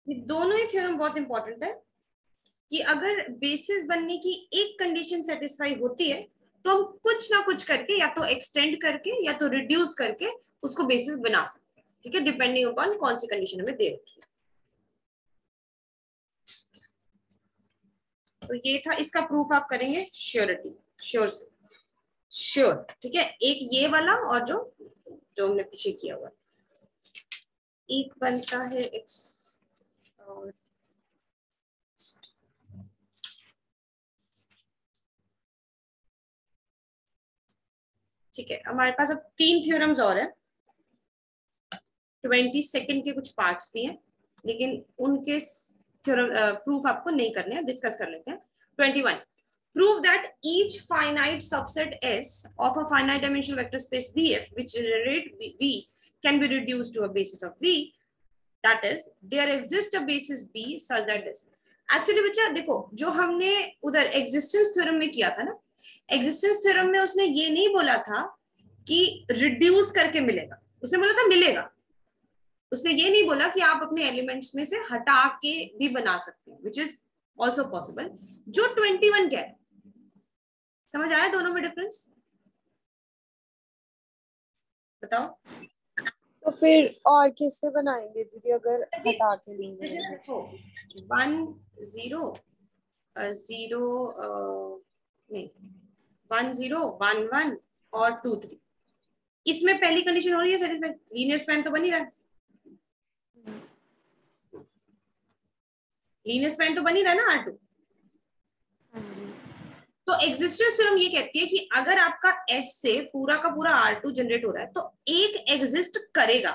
ये दोनों ही थ्योरम बहुत इंपॉर्टेंट है कि अगर बेसिस बनने की एक कंडीशन सेटिस्फाई होती है तो हम कुछ ना कुछ करके, या तो एक्सटेंड करके या तो रिड्यूस करके उसको बेसिस बना सकते हैं, ठीक है, डिपेंडिंग अपॉन कौन सी कंडीशन हमें दे रखी है। तो ये था, इसका प्रूफ आप करेंगे श्योरिटी, श्योर से श्योर, ठीक है। एक ये वाला और जो जो हमने पीछे किया हुआ, एक बनता है एक्स और ठीक है। हमारे पास अब 3 थ्योरम्स और है। 22 के कुछ पार्ट्स भी हैं, लेकिन उनके थ्योरम प्रूफ आपको नहीं करने हैं, डिस्कस कर लेते हैं। 21, prove that each finite subset S of a finite dimensional vector space VF which generate V can be reduced to a basis of V, that is there exists a basis B such that this। Actually बच्चा देखो, जो हमने उधर existence theorem में किया था ना, existence theorem में उसने ये नहीं बोला था कि रिड्यूस करके मिलेगा, उसने बोला था मिलेगा। उसने ये नहीं बोला कि आप अपने एलिमेंट्स में से हटा के भी बना सकते हैं, विच इज ऑल्सो पॉसिबल, जो 21 कह रहे। समझ आया दोनों में डिफरेंस? बताओ। तो फिर और किससे बनाएंगे दीदी अगर हटा के नहीं बनाएंगे? 1 0 0 नहीं 1 0 1 1 और 2 3, इसमें पहली कंडीशन हो रही है सेटिस्फाई, लीनियर स्पैन तो बन ही रहा है, लीनियर स्पैन तो बन ही रहा है ना R2। तो एग्जिस्टेंस थ्योरम ये कहती है कि अगर आपका S से पूरा का पूरा R2 जनरेट हो रहा है तो एक एग्जिस्ट करेगा।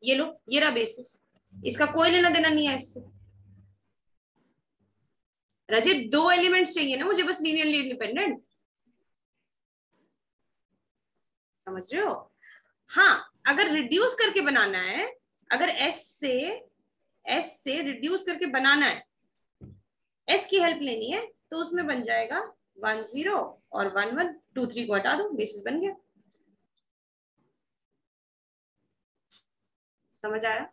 ये लो, ये रहा बेसिस, इसका कोई लेना देना नहीं है इससे। रजित 2 एलिमेंट्स चाहिए ना मुझे, बस लीनियरली इंडिपेंडेंट, समझ रहे हो? हाँ, अगर रिड्यूस करके बनाना है, अगर S से रिड्यूस करके बनाना है, S की हेल्प लेनी है, तो उसमें बन जाएगा 1 0 और 1 1, 2 3 को हटा दो, बेसिस बन गया। समझ आया?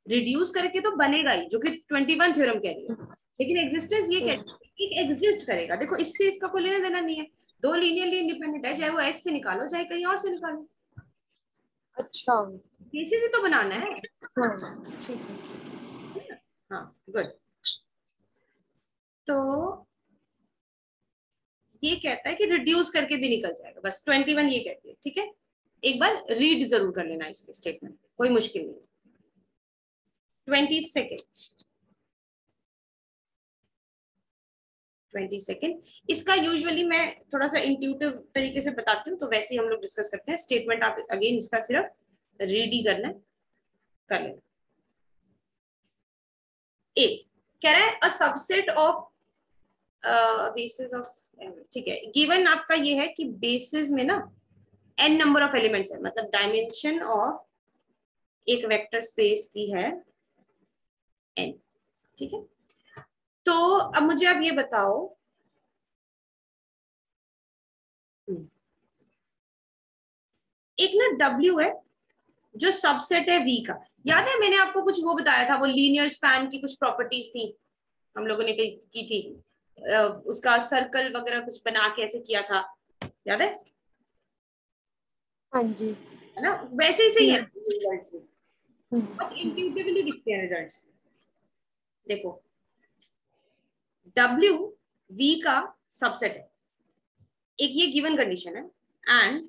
रिड्यूस करके तो बनेगा ही, जो कि 21 थ्योरम कह रही है, लेकिन एग्जिस्टेंस ये कहती है कि एग्जिस्ट करेगा। देखो, इससे इसका कोई लेना देना नहीं है, 2 लीनियरली इंडिपेंडेंट है, चाहे वो S से निकालो चाहे कहीं और से निकालो, अच्छा, बेसिस ही तो बनाना है। हाँ ठीक है ठीक है। हाँ गुड। तो ये कहता है कि रिड्यूस करके भी निकल जाएगा, बस 21 ये कहती है, ठीक है। एक बार रीड जरूर कर लेना इसके स्टेटमेंट, कोई मुश्किल नहीं। 22 इसका यूजुअली मैं थोड़ा सा इंट्यूटिव तरीके से बताती हूँ, तो वैसे ही हम लोग डिस्कस करते हैं। स्टेटमेंट आप अगेन इसका सिर्फ रीड ही करना है, कर लेना। ए कह रहा है a subset of basis of, ठीक है, गिवन आपका ये है कि बेसिस में ना n नंबर ऑफ एलिमेंट्स है, मतलब डायमेंशन ऑफ एक वेक्टर स्पेस की है n, ठीक है। तो अब मुझे आप ये बताओ, एक ना W है जो सबसेट है V का। याद है मैंने आपको कुछ वो बताया था, वो लीनियर स्पैन की कुछ प्रॉपर्टीज थी हम लोगों ने की थी, उसका सर्कल वगैरह कुछ बना के ऐसे किया था, याद है? हाँ जी, है ना, वैसे ही सही है हम्म, रिजल्ट्स भी, बहुत इंट्यूटिवली दिखते हैं रिजल्ट्स। देखो, W V का सबसेट है, एक ये गिवन कंडीशन है, and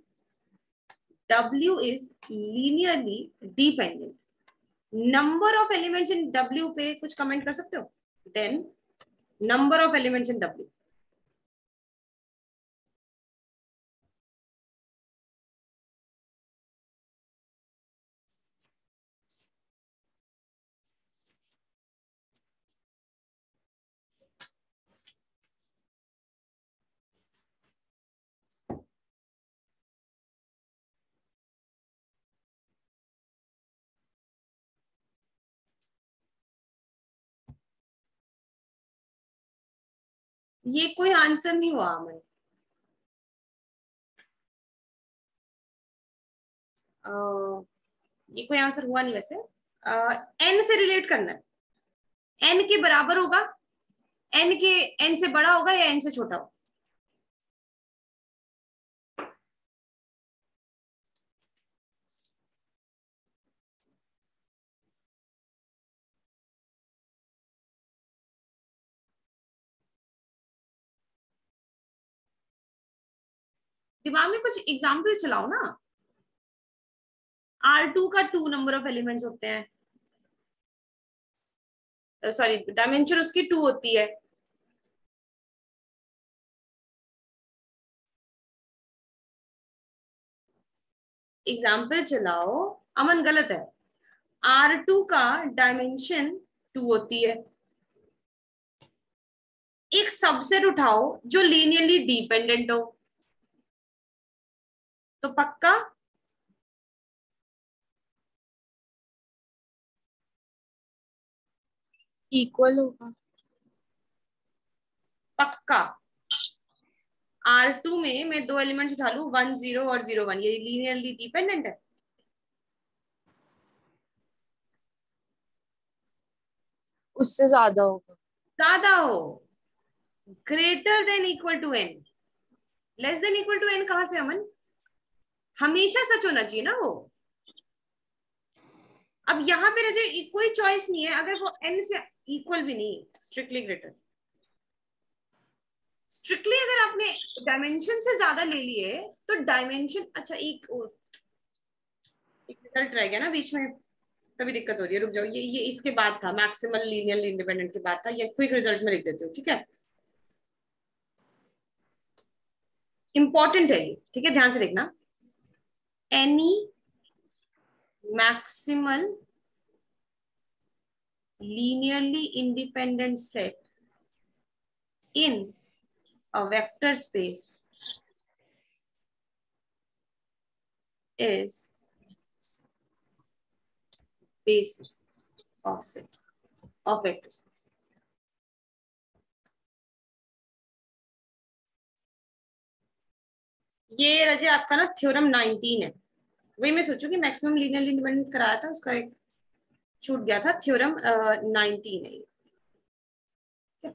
W is linearly dependent. Number of elements in W पे कुछ कमेंट कर सकते हो? Then number of elements in W, ये कोई आंसर नहीं हुआ अमन। ये कोई आंसर हुआ नहीं वैसे। एन से रिलेट करना है, एन के बराबर होगा, एन के एन से बड़ा होगा या एन से छोटा होगा। दिमाग में कुछ एग्जाम्पल चलाओ ना। R2 का 2 नंबर ऑफ एलिमेंट्स होते हैं, सॉरी डायमेंशन उसकी 2 होती है। एग्जाम्पल चलाओ। अमन गलत है, R2 का डायमेंशन 2 होती है। एक सबसेट उठाओ जो लीनियरली डिपेंडेंट हो, तो पक्का इक्वल होगा। पक्का R2 में मैं 2 एलिमेंट्स उठा लूं 1 0 और 0 1, ये लीनियरली डिपेंडेंट है। उससे ज्यादा होगा। ज्यादा हो, greater than equal to n. Less than equal to n कहां से अमन? हमेशा सच होना चाहिए ना वो। अब यहाँ पे रजे कोई चॉइस नहीं है, अगर वो एन से इक्वल भी नहीं, स्ट्रिक्टली ग्रेटर। स्ट्रिक्टली अगर आपने डायमेंशन से ज्यादा ले लिए तो डायमेंशन, अच्छा एक रिजल्ट रह गया ना बीच में, तभी दिक्कत हो रही है। रुक जाओ, ये इसके बाद था, मैक्सिमल लीनियरली इंडिपेंडेंट के बाद था, ये क्विक रिजल्ट में लिख देते हो, ठीक है। इंपॉर्टेंट है ये, ठीक है, ध्यान से देखना। Any maximal linearly independent set in a vector space is basis of set of vector space. ये रजे आपका ना थ्योरम 19 है। वही मैं सोचू कि मैक्सिमम लीनियरली इंडिपेंडेंट कराया था, उसका एक छूट गया था। थ्योरम 19 है।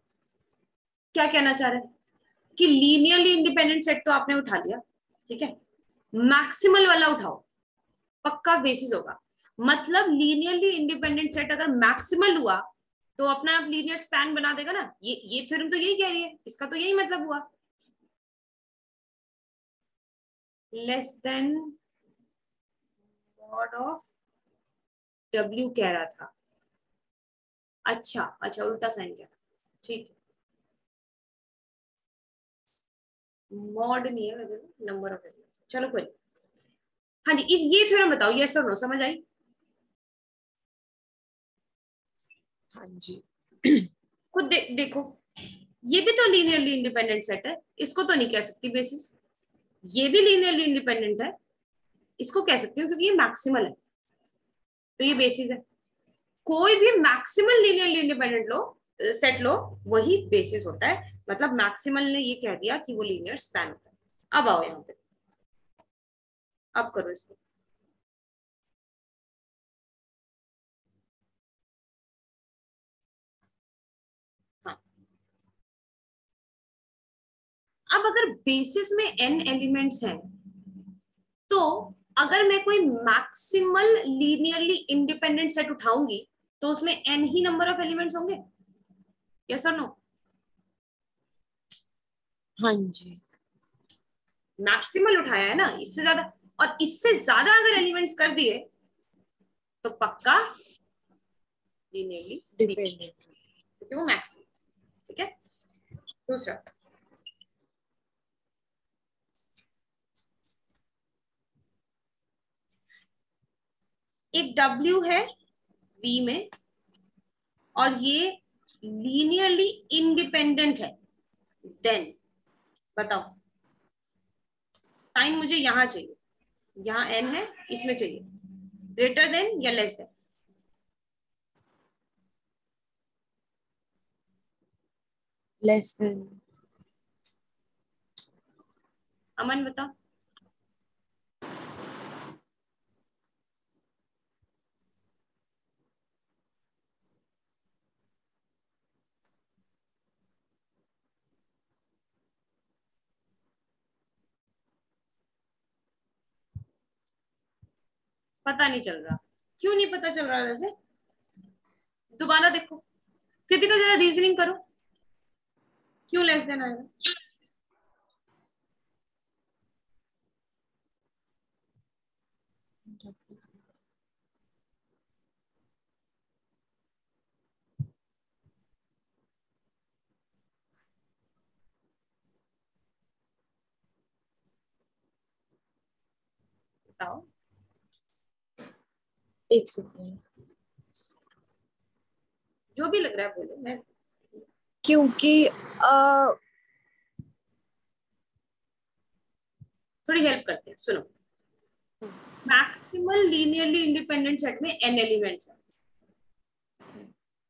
क्या कहना चाह रहे हैं कि लीनियरली इंडिपेंडेंट सेट तो आपने उठा लिया, ठीक है, मैक्सिमल वाला उठाओ, पक्का बेसिस होगा। मतलब लीनियरली इंडिपेंडेंट सेट अगर मैक्सिमल हुआ तो अपना आप लीनियर स्पैन बना देगा ना। ये थ्योरम तो यही कह रही है, इसका तो यही मतलब हुआ। Less than mod of W कह रहा था। अच्छा अच्छा, उल्टा साइन कह रहा, ठीक है। मॉड नहीं है, नंबर ऑफ एलिमेंट्स, चलो कोई। हाँ जी, इस ये थ्योरम बताओ, यस और नो, समझ आई? हाँ जी। खुद देखो, ये भी तो लीनियरली इंडिपेंडेंट सेट है, इसको तो नहीं कह सकती बेसिस। ये भी लीनियरली इंडिपेंडेंट है, इसको कह सकती हूँ क्योंकि ये मैक्सिमल है, तो ये बेसिस है। कोई भी मैक्सिमल लीनियरली इंडिपेंडेंट लो सेट लो, वही बेसिस होता है। मतलब मैक्सिमल ने ये कह दिया कि वो लीनियर स्पैन होता है। अब आओ यहाँ पे, अब करो इसको। हाँ, अब अगर बेसिस में n एलिमेंट्स हैं, तो अगर मैं कोई मैक्सिमल लीनियरली इंडिपेंडेंट सेट उठाऊंगी तो उसमें n he number of elements होंगे, यस और नो? हाँ जी। मैक्सिमल उठाया है ना, इससे ज्यादा, और इससे ज्यादा अगर एलिमेंट्स कर दिए तो पक्का लीनियरली डिपेंडेंट। क्योंकि वो मैक्सिमम, ठीक है। दूसरा, एक W है V में और ये लीनियरली इंडिपेंडेंट है, देन बताओ साइन मुझे यहां चाहिए, यहाँ n है, इसमें चाहिए ग्रेटर देन या less than. Less than. Aman बता। पता नहीं चल रहा, क्यों नहीं पता चल रहा? वैसे दोबारा देखो, कृतिका जरा रीजनिंग करो, क्यों लेस देन आएगा? बताओ। एक सेकेंड। जो भी लग रहा है बोलो, मैं क्योंकि थोड़ी हेल्प करते हैं, सुनो। मैक्सिमल लीनियरली इंडिपेंडेंट सेट में n एलिमेंट्स है,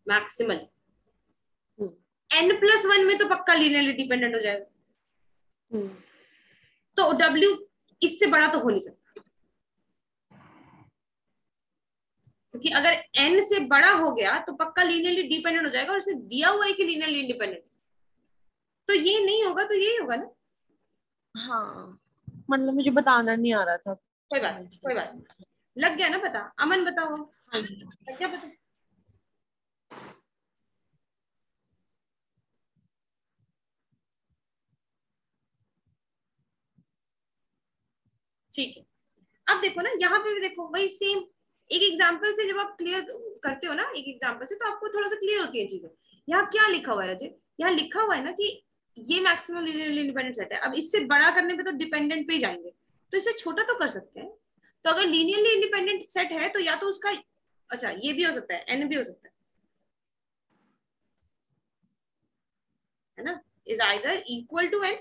मैक्सिमल। n+1 में तो पक्का लीनियरली डिपेंडेंट हो जाएगा, तो w इससे बड़ा तो हो नहीं सकता, क्योंकि अगर n से बड़ा हो गया तो पक्का लीनियरली डिपेंडेंट हो जाएगा, और उसने दिया हुआ है कि लीनियरली इंडिपेंडेंट, तो ये नहीं होगा, तो यही होगा ना। हाँ, मतलब मुझे बताना नहीं आ रहा था। कोई बात नहीं, कोई बात नहीं, लग गया ना पता। अमन बताओ, हाँ। लग गया पता? ठीक है। अब देखो ना, यहाँ पे भी देखो वही सेम, एक एग्जाम्पल से जब आप क्लियर करते हो ना, एक एग्जाम्पल से, तो आपको थोड़ा सा क्लियर होती है चीजें। यहाँ क्या लिखा हुआ है रजय? यहाँ लिखा हुआ है ना कि ये मैक्सिमम लीनियरली इंडिपेंडेंट सेट है। अब इससे बड़ा करने पे तो डिपेंडेंट पे ही जाएंगे, तो इससे छोटा तो कर सकते हैं। तो अगर लीनियरली इंडिपेंडेंट सेट है तो या तो उसका, अच्छा ये भी हो सकता है, एन भी हो सकता है ना, is either equal to n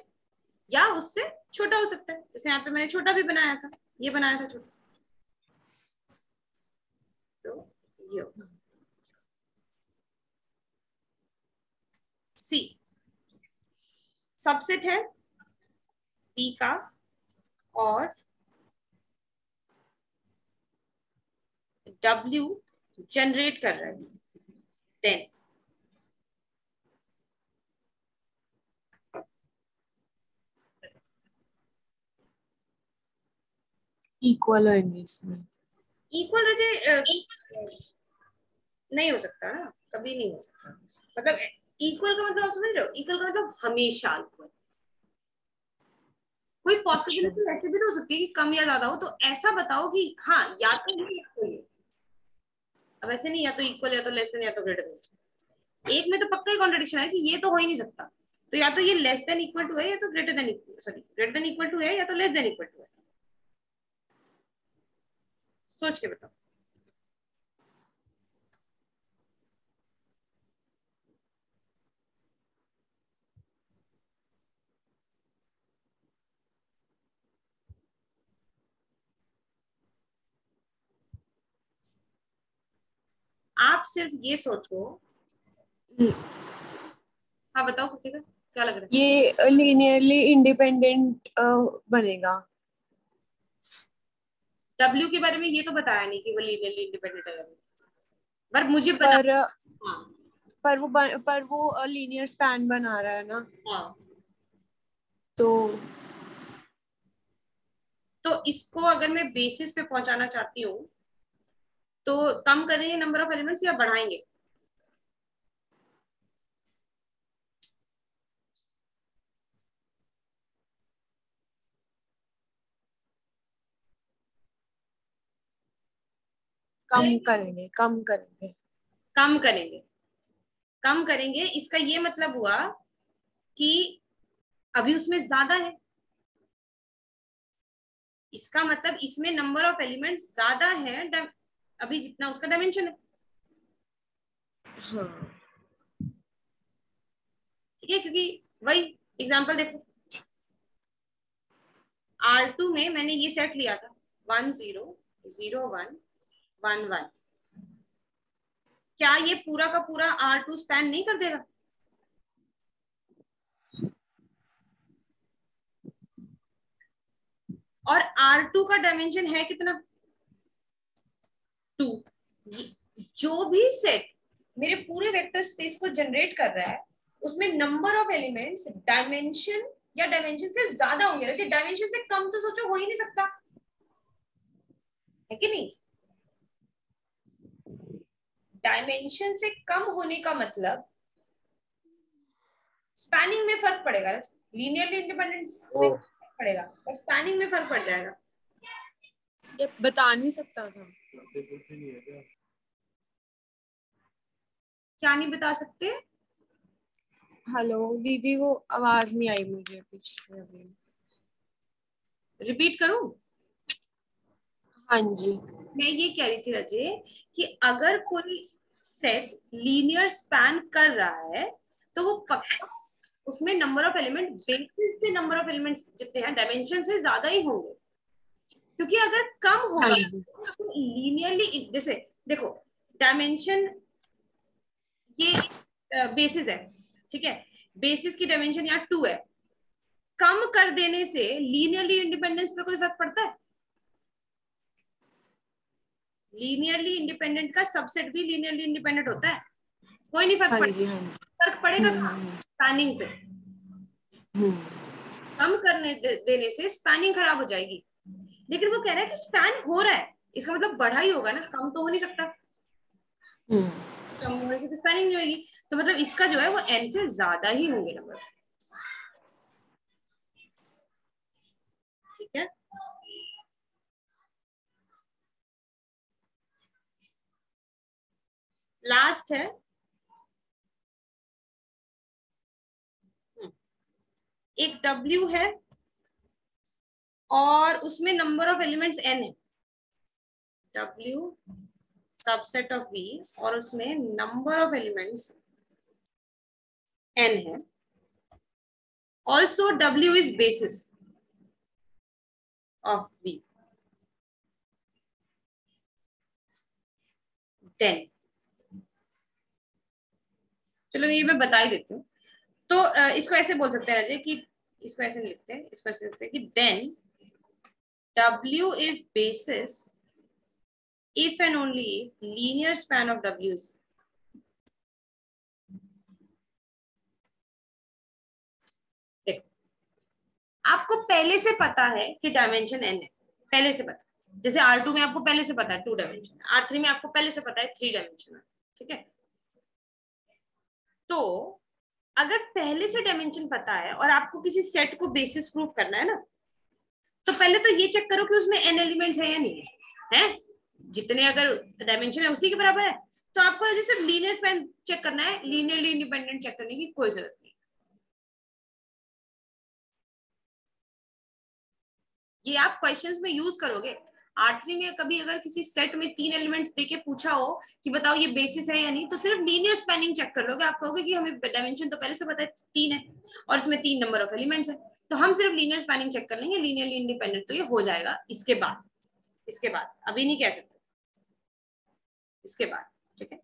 या उससे छोटा हो सकता है। जैसे यहाँ पे मैंने छोटा भी बनाया था, ये बनाया था छोटा, तो ये सी सबसेट है पी का, और W जनरेट कर रहा है, देन इक्वल होंगे इसमें। इक्वल रजे नहीं हो सकता ना, कभी नहीं हो सकता। मतलब इक्वल का मतलब आप समझ रहे हो? इक्वल का मतलब हमेशा इक्वल। कोई अच्छा। पॉसिबिलिटी ऐसे भी तो हो सकती है कि कम या ज्यादा हो, तो ऐसा बताओ कि हाँ या तो ये या तो ये। अब ऐसे नहीं या तो इक्वल या तो लेस देन या तो ग्रेटर देन, एक में तो पक्का ही कॉन्ट्रडिक्शन है कि ये तो हो ही नहीं सकता। तो या तो ये लेस देन इक्वल टू है या तो greater than, sorry greater than equal to है या तो लेस देन इक्वल टू है। सोच के बताओ। आप सिर्फ ये सोचो। हाँ बताओ कृतिका, क्या लग रहा है? ये लीनियरली इंडिपेंडेंट बनेगा। डब्ल्यू के बारे में ये तो बताया नहीं कि वो लीनियरली इंडिपेंडेंट है, पर मुझे बना। पर हाँ। पर वो लीनियर स्पैन बना रहा है ना, हाँ, तो तो इसको अगर मैं बेसिस पे पहुंचाना चाहती हूँ तो कम करेंगे नंबर ऑफ एलिमेंट्स या बढ़ाएंगे? कम करेंगे, कम करेंगे। कम करेंगे, कम करेंगे, इसका ये मतलब हुआ कि अभी उसमें ज्यादा है, इसका मतलब इसमें नंबर ऑफ एलिमेंट्स ज्यादा है अभी जितना उसका डायमेंशन है। हाँ। ठीक है, क्योंकि वही एग्जांपल देखो, R2 में मैंने ये सेट लिया था 1 0 0 1 1 1। क्या ये पूरा का पूरा R2 स्पैन नहीं कर देगा? R2 का डायमेंशन है कितना? 2। जो भी सेट मेरे पूरे वेक्टर स्पेस को जनरेट कर रहा है उसमें नंबर ऑफ एलिमेंट्स डायमेंशन या डायमेंशन से ज्यादा होंगे। डायमेंशन से कम तो सोचो हो ही नहीं सकता, है कि नहीं? डायमेंशन से कम होने का मतलब स्पैनिंग में फर्क पड़ेगा। लीनियरली इंडिपेंडेंट में फर्क पड़ेगा और स्पैनिंग में फर्क पड़ जाएगा। ये बता नहीं सकता था। क्या नहीं बता सकते? हेलो दीदी, वो आवाज नहीं आई मुझे पीछे अभी। रिपीट करूं? हाँ जी। मैं ये कह रही थी रजे कि अगर कोई सेट लीनियर स्पैन कर रहा है तो वो पक्का उसमें नंबर ऑफ एलिमेंट बेसिस से नंबर ऑफ एलिमेंट्स जितने हैं डायमेंशन से ज्यादा ही होंगे। क्योंकि अगर कम हाँ होगा जी। तो लीनियरली, जैसे देखो डायमेंशन ये बेसिस है, ठीक है? बेसिस की डायमेंशन यहाँ 2 है। कम कर देने से लीनियरली इंडिपेंडेंस पे कोई फर्क पड़ता है? लीनियरली इंडिपेंडेंट का सबसेट भी लीनियरली इंडिपेंडेंट होता है, कोई नहीं फर्क हाँ पड़ेगा। जी। हाँ जी। फर्क पड़ेगा कहाँ? स्पैनिंग पे। कम करने देने से स्पैनिंग खराब हो जाएगी। लेकिन वो कह रहा है कि स्पैन हो रहा है, इसका मतलब बढ़ा ही होगा ना, कम तो हो नहीं सकता। कम होने से तो स्पैनिंग नहीं होगी, तो मतलब इसका जो है वो n से ज्यादा ही होंगे नंबर। ठीक है? लास्ट है एक W है और उसमें नंबर ऑफ एलिमेंट्स n है। W सबसेट ऑफ V और उसमें नंबर ऑफ एलिमेंट्स n है। Also W is basis of V। Then चलो ये मैं बता ही देती हूँ। तो इसको ऐसे बोल सकते हैं अजय कि इसको ऐसे लिखते हैं, इसको ऐसे लिखते हैं कि then W is basis if and only if linear span of W is आपको पहले से पता है कि डायमेंशन n है, पहले से पता है। जैसे R2 में आपको पहले से पता है 2 डायमेंशन, R3 में आपको पहले से पता है 3 डायमेंशन, ठीक है? तो अगर पहले से डायमेंशन पता है और आपको किसी सेट को बेसिस प्रूफ करना है ना, तो पहले तो ये चेक करो कि उसमें n एलिमेंट्स है या नहीं है। जितने अगर डायमेंशन है उसी के बराबर है तो आपको सिर्फ लीनियर स्पैन चेक करना है, लीनियरली इंडिपेंडेंट चेक करने की कोई जरूरत नहीं। ये आप क्वेश्चंस में यूज करोगे। R3 में कभी अगर किसी सेट में 3 एलिमेंट्स देके पूछा हो कि बताओ ये बेसिस है या नहीं, तो सिर्फ लीनियर स्पैनिंग चेक कर लोगे। आप कहोगे कि हमें डायमेंशन तो पहले से पता है 3 है और इसमें 3 नंबर ऑफ एलिमेंट्स है, तो हम सिर्फ लीनियर स्पैनिंग चेक कर लेंगे, लीनियरली इंडिपेंडेंट तो ये हो जाएगा। इसके बाद अभी नहीं कह सकते, इसके बाद, ठीक है?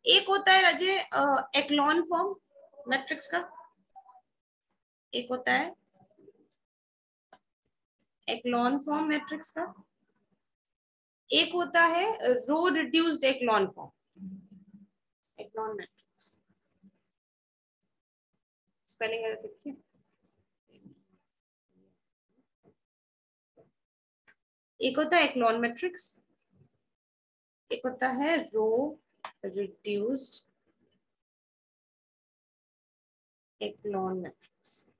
एक होता है अजय एक्लॉन फॉर्म मैट्रिक्स का, एक होता है एक्लॉन फॉर्म मैट्रिक्स का, एक होता है रो रिड्यूस्ड एक्लॉन फॉर्म, एक्लॉन मैट्रिक्स। स्पेलिंग है देखिए, एक होता है एक्लॉन मैट्रिक्स, एक होता है रो रिड्यूस्ड एक्लॉन मैट्रिक्स।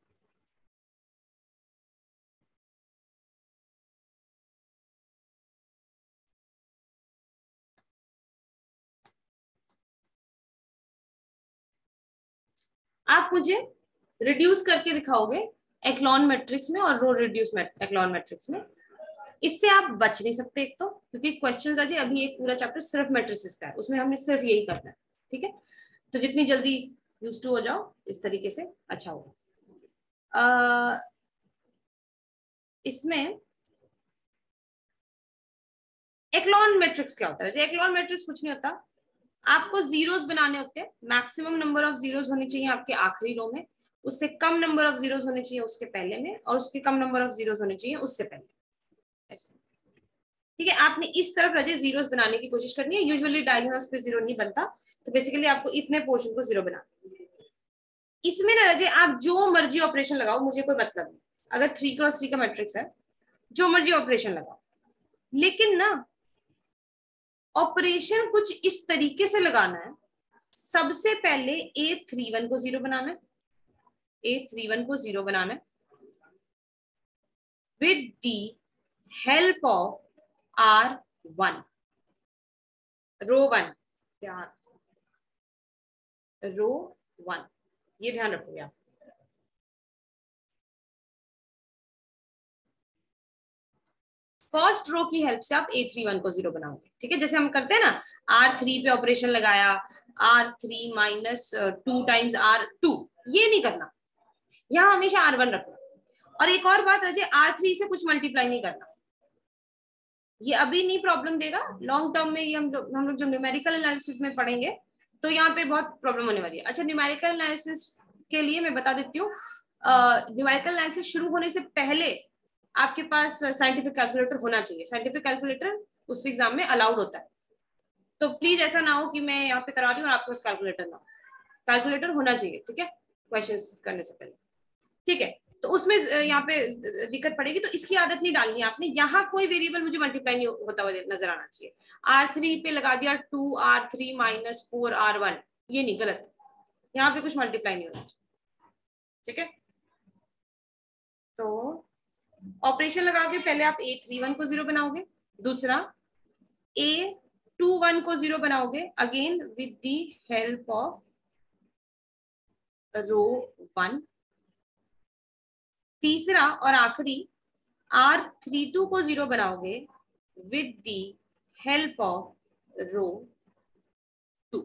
आप मुझे रिड्यूस करके दिखाओगे एक्लॉन मैट्रिक्स में और रो रिड्यूस एक्लॉन मैट्रिक्स में, इससे आप बच नहीं सकते। एक तो क्योंकि क्वेश्चन अजय अभी एक पूरा चैप्टर सिर्फ मैट्रिसेस का है, उसमें हमें सिर्फ यही करना है, ठीक है? तो जितनी जल्दी यूज टू हो जाओ इस तरीके से अच्छा होगा। इसमें एक्लॉन मैट्रिक्स क्या होता है? एक्लॉन मैट्रिक्स कुछ नहीं होता, आपको जीरोस बनाने होते हैं, मैक्सिमम नंबर ऑफ जीरोस होने चाहिए आपके आखिरी रो में, उससे कम नंबर ऑफ जीरोस होने चाहिए उसके पहले में, और उसके कम नंबर ऑफ जीरोस होने चाहिए उससे पहले, ऐसे। ठीक है, आपने इस तरफ रजे जीरोस बनाने की कोशिश करनी है। यूजुअली डायगोनल्स पे जीरो नहीं बनता, तो बेसिकली आपको इतने पोर्शन को जीरो बनाना है। इसमें ना रजे आप जो मर्जी ऑपरेशन लगाओ, मुझे कोई मतलब नहीं, अगर 3x3 का मैट्रिक्स है, जो मर्जी ऑपरेशन लगाओ, लेकिन ना ऑपरेशन कुछ इस तरीके से लगाना है, सबसे पहले A31 को जीरो बनाना है, A31 को जीरो बनाना है with the help of R1, रो 1, रो 1, ये ध्यान रखोगे आप। फर्स्ट रो की हेल्प से आप A31 को जीरो बनाओगे। ठीक है, जैसे हम करते हैं ना, R3 पे ऑपरेशन लगाया, R3 माइनस 2 टाइम्स R2, ये नहीं करना, यहाँ हमेशा R1 रखना। और एक और बात रजे, R3 से कुछ मल्टीप्लाई नहीं करना, ये अभी नहीं प्रॉब्लम देगा, लॉन्ग टर्म में ये हम लोग जब न्यूमेरिकल एनालिसिस में पढ़ेंगे तो यहाँ पे बहुत प्रॉब्लम होने वाली है। अच्छा, न्यूमेरिकल एनालिसिस के लिए मैं बता देती हूँ, न्यूमेरिकल एनालिसिस शुरू होने से पहले आपके पास साइंटिफिक कैलकुलेटर होना चाहिए। साइंटिफिक कैलकुलेटर उस एग्जाम में अलाउड होता है, तो प्लीज ऐसा ना हो कि मैं यहाँ पे करा रही हूँ और आपके पास कैलकुलेटर ना हो, कैलकुलेटर होना चाहिए। ठीक है, क्वेश्चन करने से पहले। ठीक है, तो उसमें यहाँ पे दिक्कत पड़ेगी, तो इसकी आदत नहीं डालनी है आपने। यहाँ कोई वेरिएबल मुझे मल्टीप्लाई नहीं होता हुआ नजर आना चाहिए। R3 पे लगा दिया 2R3 माइनस 4R1, ये नहीं, गलत, यहाँ पे कुछ मल्टीप्लाई नहीं होना चाहिए। ठीक है, तो ऑपरेशन लगा के पहले आप A31 को जीरो बनाओगे, दूसरा A21 को जीरो बनाओगे, again with the help of row 1, तीसरा और आखिरी R32 को जीरो बनाओगे with the help of row 2।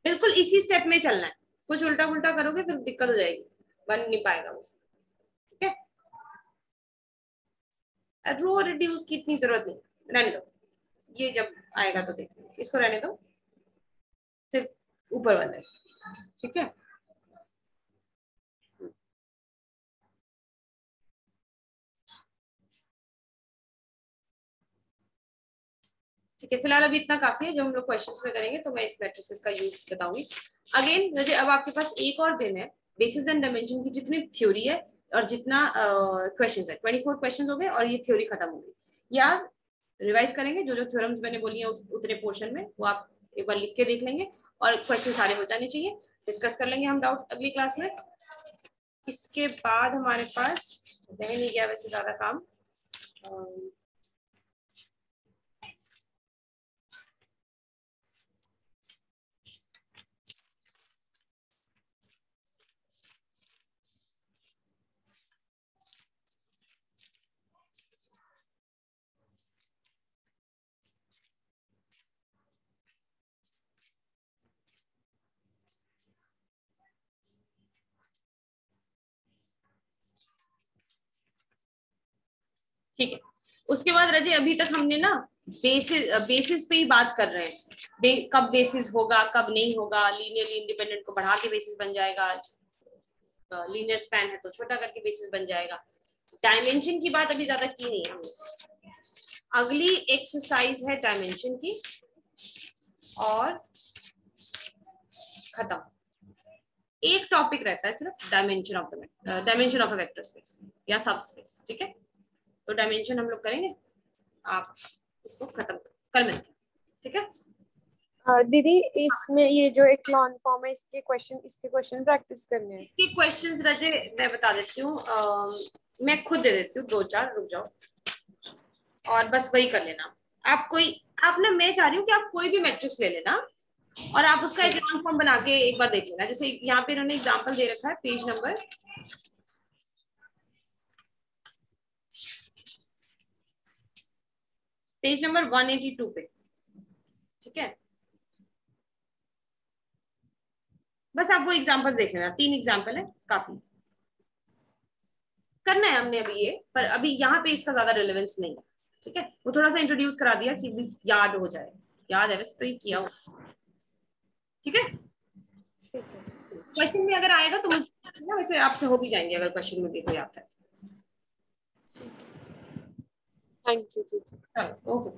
बिल्कुल इसी स्टेप में चलना है, कुछ उल्टा पुल्टा करोगे फिर दिक्कत हो जाएगी, बन नहीं पाएगा वो। ठीक है, रो रिड्यूस की इतनी जरूरत नहीं, रहने दो, ये जब आएगा तो देखो, इसको रहने दो, सिर्फ ऊपर वाला है। ठीक है, ठीक है, फिलहाल अभी इतना काफी है, जब हम लोग क्वेश्चंस में करेंगे तो मैं इस मैट्रिसेस का यूज बताऊंगी। अगेन मुझे अब आपके पास एक और दिन है, बेसिस एंड डायमेंशन की जितनी थ्योरी है और जितना क्वेश्चंस है, 24 क्वेश्चंस हो गए और ये थ्योरी खत्म हो गई। या रिवाइज करेंगे, जो जो थ्योरम्स मैंने बोली है उस उतने पोर्शन में, वो आप एक बार लिख के देख लेंगे और क्वेश्चन सारे हो जाने चाहिए। डिस्कस कर लेंगे हम डाउट अगली क्लास में। इसके बाद हमारे पास रह नहीं गया वैसे ज्यादा काम, ठीक है। उसके बाद रजे अभी तक हमने ना बेसिस पे ही बात कर रहे हैं, कब बेसिस होगा कब नहीं होगा, लीनियरली इंडिपेंडेंट को बढ़ा के बेसिस बन जाएगा, लीनियर स्पैन है तो छोटा करके बेसिस बन जाएगा। डायमेंशन की बात अभी ज्यादा की नहीं है हमने। अगली एक्सरसाइज है डायमेंशन की, और खत्म। एक टॉपिक रहता है सिर्फ dimension of a vector space या सब स्पेस। ठीक है, तो डायमेंशन हम लोग करेंगे, आप इसको खत्म कल मिलते हैं। ठीक है दीदी, इसमें ये जो एक्लॉन फॉर्म है, इसके क्वेश्चन प्रैक्टिस करने हैं। इसके क्वेश्चंस रजे मैं बता देती हूँ, मैं खुद दे देती हूँ, 2-4 रुक जाओ और बस वही कर लेना। आप ना, मैं चाह रही हूँ कि आप कोई भी मैट्रिक्स ले लेना और आप उसका एक्लॉन फॉर्म बना के एक बार देख लेना। जैसे यहाँ पे इन्होंने एग्जांपल दे रखा है, पेज नंबर 182 पे। ठीक है, बस आप वो एग्जांपल्स देख लेना, 3 एग्जांपल है काफी। करना है हमने अभी ये, पर अभी यहाँ पे इसका ज्यादा रिलेवेंस नहीं है, ठीक है। वो थोड़ा सा इंट्रोड्यूस करा दिया कि भी याद हो जाए, याद है वैसे तो ये किया हो, ठीक है। क्वेश्चन में अगर आएगा तो मुझे ना, वैसे आपसे हो भी जाएंगे अगर क्वेश्चन में भी कोई आता है। Thank you. चलो ओके।